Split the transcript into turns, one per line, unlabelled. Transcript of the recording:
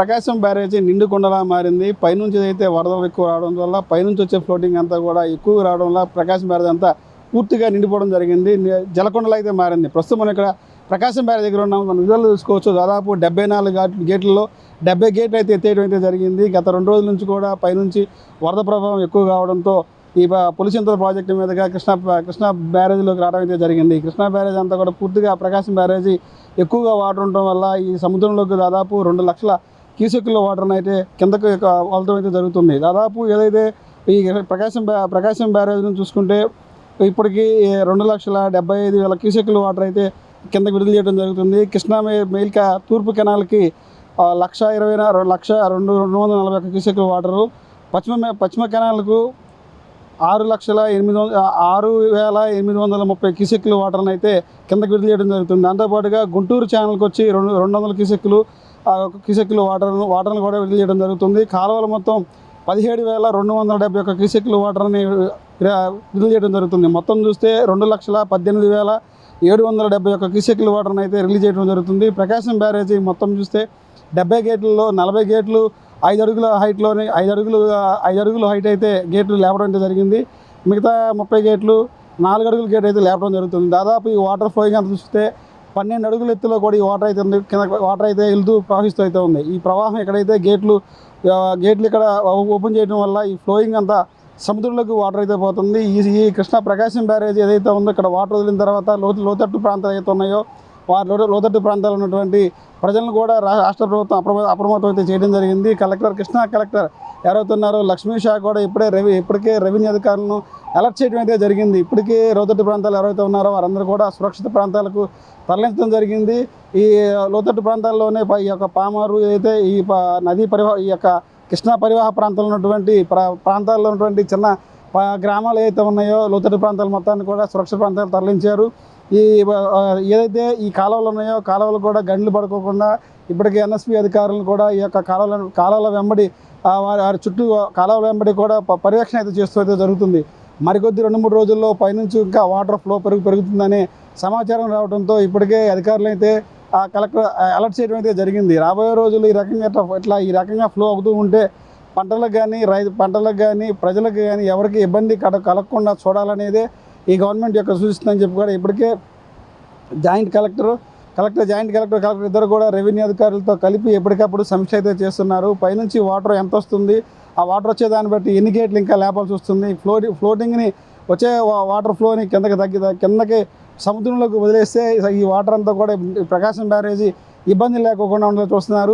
ప్రకాశం బ్యారేజీ నిండు కొండలా మారింది. పైనుంచి అయితే వరదలు ఎక్కువ రావడం వల్ల పైనుంచి వచ్చే ఫ్లోటింగ్ అంతా కూడా ఎక్కువ రావడం వల్ల ప్రకాశం బ్యారేజ్ అంతా పూర్తిగా నిండిపోవడం జరిగింది. జలకొండలా అయితే మారింది. ప్రస్తుతం మనం ఇక్కడ ప్రకాశం బ్యారేజ్ దగ్గర ఉన్నాం. మనం విజువల్ చూసుకోవచ్చు. దాదాపు 74 గేట్లలో 70 గేట్లు అయితే ఎత్తేయడం అయితే జరిగింది. గత 2 రోజుల నుంచి కూడా పైనుంచి వరద ప్రభావం ఎక్కువ కావడంతో ఈ పులిచింతల ప్రాజెక్టు మీదుగా కృష్ణా బ్యారేజ్లోకి రావడం అయితే జరిగింది. కృష్ణా బ్యారేజ్ అంతా కూడా పూర్తిగా ప్రకాశం బ్యారేజీ ఎక్కువగా వాటర్ ఉండటం వల్ల ఈ సముద్రంలోకి దాదాపు 2 లక్షల క్యూసెక్కుల వాటర్ని అయితే కిందకు వదలడం అయితే జరుగుతుంది. దాదాపు ఏదైతే ఈ ప్రకాశం బ్యారేజ్ నుంచి చూసుకుంటే ఇప్పటికీ 2,75,000 క్యూసెక్కుల వాటర్ అయితే కిందకు విడుదల చేయడం జరుగుతుంది. కృష్ణా మెయిల్ తూర్పు కెనాల్కి 1,240,000 క్యూసెక్కుల వాటరు, పశ్చిమ కెనాల్కు 6,830 క్యూసెక్కుల వాటర్ని అయితే కిందకు విడుదల చేయడం జరుగుతుంది. దాంతోపాటుగా గుంటూరు ఛానల్కి వచ్చి 200 క్యూసెక్కుల వాటర్ని కూడా విడుదల చేయడం జరుగుతుంది. కాలువలు మొత్తం 17,271 క్యూసెక్కుల వాటర్ని విడుదల చేయడం జరుగుతుంది. మొత్తం చూస్తే 2,18,771 క్యూసెక్కుల వాటర్ని అయితే రిలీజ్ చేయడం జరుగుతుంది. ప్రకాశం బ్యారేజీ మొత్తం చూస్తే 70 గేట్లలో 40 గేట్లు 5 అడుగుల హైట్లోని 5 అడుగుల హైట్ అయితే గేట్లు లేపడం అయితే జరిగింది. మిగతా 30 గేట్లు 4 అడుగుల గేట్ అయితే లేపడం జరుగుతుంది. దాదాపు ఈ వాటర్ ఫ్లోయింగ్ అంత చూస్తే 12 అడుగుల ఎత్తులో కూడా ఈ వాటర్ అయితే ఉంది. కింద వాటర్ అయితే వెళ్తూ ప్రవహిస్తూ అయితే ఉంది. ఈ ప్రవాహం ఎక్కడైతే గేట్లు ఇక్కడ ఓపెన్ చేయడం వల్ల ఈ ఫ్లోయింగ్ అంతా సముద్రంలోకి వాటర్ అయితే పోతుంది. ఈ కృష్ణా ప్రకాశం బ్యారేజ్ ఏదైతే ఉందో ఇక్కడ వాటర్ వదిలిన తర్వాత లోతట్టు ప్రాంతాలు ఏదైతే ఉన్నాయో లోతట్టు ప్రాంతాల్లో ఉన్నటువంటి ప్రజలను కూడా రాష్ట్ర ప్రభుత్వం అప్రమత్తం అయితే చేయడం జరిగింది. కృష్ణా కలెక్టర్ ఎవరైతే ఉన్నారో లక్ష్మీ షా కూడా ఇప్పటికే రెవెన్యూ అధికారులను అలర్ట్ చేయడం అయితే జరిగింది. ఇప్పటికే లోతట్టు ప్రాంతాలు ఎవరైతే ఉన్నారో వారందరూ కూడా సురక్షిత ప్రాంతాలకు తరలించడం జరిగింది. ఈ లోతట్టు ప్రాంతాల్లోనే ఈ యొక్క పామారు ఏదైతే ఈ నదీ ఈ యొక్క కృష్ణా పరివాహ ప్రాంతంలో ఉన్నటువంటి ప్రాంతాల్లో ఉన్నటువంటి చిన్న గ్రామాలు ఏవైతే ఉన్నాయో లోతట్టు ప్రాంతాల మొత్తాన్ని కూడా సురక్షిత ప్రాంతాలు తరలించారు. ఏదైతే ఈ కాలువలు ఉన్నాయో కాలువలు కూడా గండ్లు పడుకోకుండా ఇప్పటికే ఎన్ఎస్పి అధికారులను కూడా ఈ యొక్క కాలువల వెంబడి వారి చుట్టూ కాలువల వెంబడి కూడా పర్యవేక్షణ అయితే చేస్తూ అయితే జరుగుతుంది. మరికొద్ది 2-3 రోజుల్లో పైనుంచి ఇంకా వాటర్ ఫ్లో పెరుగుతుందనే సమాచారం రావడంతో ఇప్పటికే అధికారులు అయితే కలెక్టర్ అలర్ట్ చేయడం అయితే జరిగింది. రాబోయే రోజులు ఈ రకంగా ఫ్లో అవుతూ ఉంటే పంటలకు కానీ ప్రజలకు కానీ ఎవరికి ఇబ్బంది కలగకుండా చూడాలనేదే ఈ గవర్నమెంట్ యొక్క సూచిస్తుందని చెప్పి కూడా ఇప్పటికే జాయింట్ కలెక్టర్ ఇద్దరు కూడా రెవెన్యూ అధికారులతో కలిపి ఎప్పటికప్పుడు సమీక్ష అయితే చేస్తున్నారు. పైనుంచి వాటర్ ఎంత వస్తుంది, ఆ వాటర్ వచ్చేదాన్ని బట్టి ఎన్ని గేట్లు ఇంకా లేపాల్సి వస్తుంది, ఫ్లోటింగ్ని వచ్చే వాటర్ ఫ్లోని కిందకి సముద్రంలోకి వదిలేస్తే ఈ వాటర్ అంతా కూడా ప్రకాశం బ్యారేజీ ఇబ్బంది లేకుండా చూస్తున్నారు.